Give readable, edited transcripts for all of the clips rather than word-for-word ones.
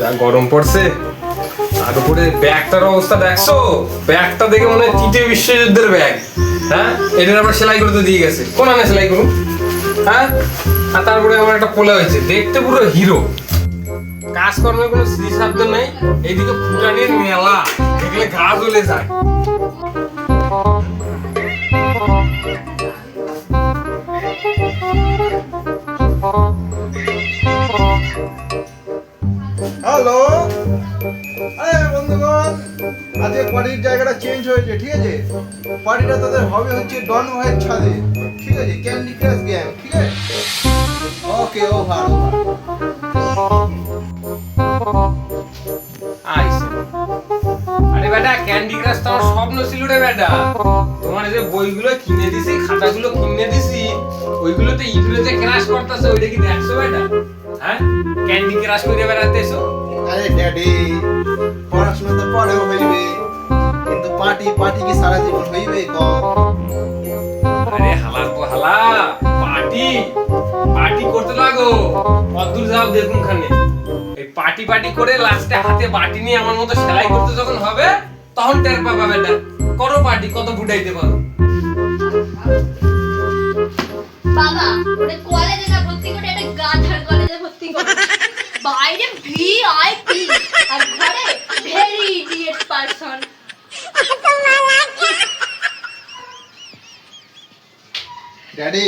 যা গরম পড়ছে, আর উপরে ব্যাগটার অবস্থা দেখছো? ব্যাগটা দেখে মনে হয় তৃতীয় বিশ্বযুদ্ধের ব্যাগ। হ্যাঁ, এটার আবার সেলাই করতে দিয়ে গেছে। কোন আনে সেলাই করুন? হ্যাঁ, আর তারপরে আমার একটা পোলা হয়েছে, দেখতে পুরো হিরো। কাজকর্মের কোনো স্ত্রীসাধ্য নেই, এইদিকে ফুটানির মেলা, দেখলে গা জ্বলে যায়। হ্যালো, আরে বন্ধুগণ, আজকে পার্টির জায়গাটা চেঞ্জ হয়েছে, ঠিক আছে? পার্টিটা তাদের হবে হচ্ছে ডন ভাইয়ের ছাদে, ঠিক আছে? ক্যান্ডি ক্রাশ গ্যাং, ঠিক আছে? ওকে, ওভার। আইসে। আরে বেটা, ক্যান্ডি ক্রাশ তো আমার স্বপ্ন ছিল রে বেটা। তোমার যে বইগুলো কিনে দিছি, খাতাগুলো কিনে দিছি, ওইগুলোতে ইঁদুরে যে ক্রাশ করতেছে, ওইটা কি দেখছো বেটা? হ্যাঁ, ক্যান্ডি ক্রাশ করে বেড়াতেছো। আরে ড্যাডি, পড়াশোনা তো পরেও হইবে, কিন্তু পার্টি পার্টি কি সারা জীবন হইবে কম? আরে হালার পর হালা, পার্টি পার্টি করতে লাগো। কতদূর যাও দেখুন খানে। এই পার্টি পার্টি করে লাস্টে হাতে বাটি নিয়ে আমার মতো সেলাই করতে যখন হবে, তখন টের পাবা বেটা। করো পার্টি, কত ফুটাইতে পারো। বাবা, ওরে কলেজে না ভর্তি করে একটা গাধার কলেজে ভর্তি করে। বাইরে ভিআইপি আর ঘরে ভেরি ইডিয়েট পারসন। ড্যাডি,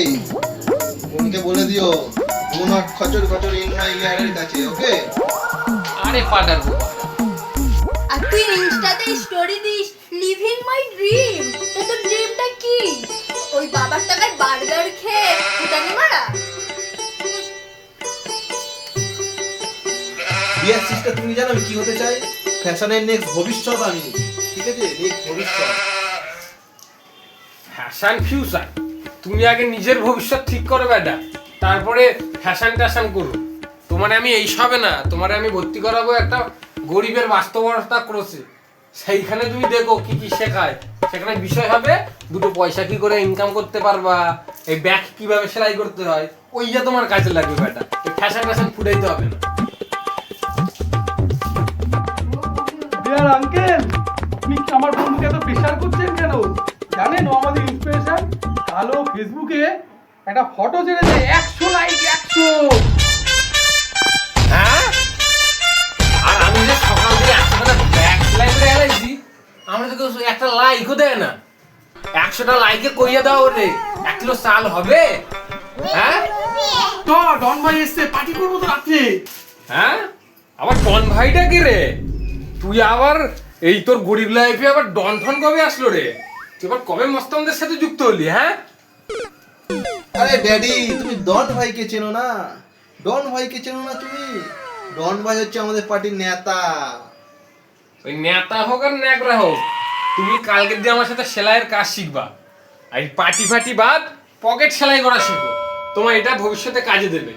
বোনকে বলে দিও, ডু নট খচর খচর ইন মাই ইয়ারের কাছে, ওকে? আরে পাটার গো। আর তুই ইনস্টাতে story this living my dream. তো তোর ড্রিমটা কি? ওই বাবার টাকায় বার্গার খেয়ে ফুটানি মারা? বিয়ার সিস্টার, তুমি জানো আমি কি হতে চাই? ফ্যাশনের নেক্সট ভবিষ্যৎ আমি, ঠিক আছে? নেক্সট ভবিষ্যৎ। ফ্যাশন ফিউচার, তুমি আগে নিজের ভবিষ্যৎ ঠিক করো বেটা, তারপরে ফ্যাশন ট্যাশন করো। তোমার আমি এই সবে না, তোমার আমি ভর্তি করাবো একটা গরিবের বাস্তবতা ক্রসে। সেইখানে তুমি দেখো কি কি শেখায়। সেখানে বিষয় হবে দুটো পয়সা কি করে ইনকাম করতে পারবা, এই ব্যাগ কিভাবে সেলাই করতে হয়, ওইটা তোমার কাজে লাগবে বেটা। এই ফ্যাশন ট্যাশন ফুটাইতে হবে না। ডিয়ার আঙ্কেল, আপনি কি আমার বন্ধুকে এত প্রেশার করছেন কেন? জানেন ও আমাদের ইন্সপিরেশন। কালো ফেসবুকে একটা ফটো ছেড়েছে, 100 লাইক, 100। হ্যাঁ, আর আমি যে সকাল থেকে 100টা ব্যাগ সেলাই করে এলাইছি, আমরা তো কেউ একটা লাইকও দেয় না। 100টা লাইকে কইয়া দাও রে, 1 কিলো চাল হবে? হ্যাঁ, তো ডন ভাই এসছে, পার্টি করবো তো রাত্রে। হ্যাঁ, আবার ডন ভাইটা কে রে? তুই আবার এই তোর গরিব লাইফে আবার ডন ফন কবে আসলো রে? তুই আবার কবে মস্তানদের সাথে যুক্ত হলি? হ্যাঁ, আরে ড্যাডি, তুমি ডন ভাইকে চেনো না? ডন ভাইকে চেনো না তুমি? ডন ভাই হচ্ছে আমাদের পার্টির নেতা। ওই নেতা হোক আর ন্যাকড়া হোক, তুমি কালকে দিয়ে আমার সাথে সেলাইয়ের কাজ শিখবা। আর এই পার্টি ফাটি বাদ পকেট সেলাই করা শিখো, তোমার এটা ভবিষ্যতে কাজে দেবে।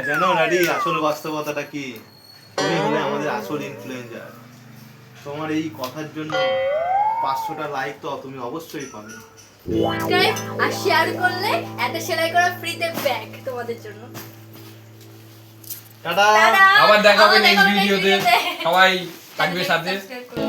জানো ড্যাডি, আসল বাস্তবতাটা কি? তুমি হলে আমাদের আসল ইনফ্লুয়েন্সার। তোমার এই কথার জন্য 500টা লাইক তো তুমি অবশ্যই পাবে। সাবস্ক্রাইব আর শেয়ার করলে একটা সেলাই করা ফ্রিতে ব্যাগ তোমাদের জন্য। টাটা। টাটা। আবার দেখা হবে আবার নেক্সট দেখা হবে next ভিডিওতে। ভিডিওতে। সবাই থাকবে সাথে। সাবস্ক্রাইব করো।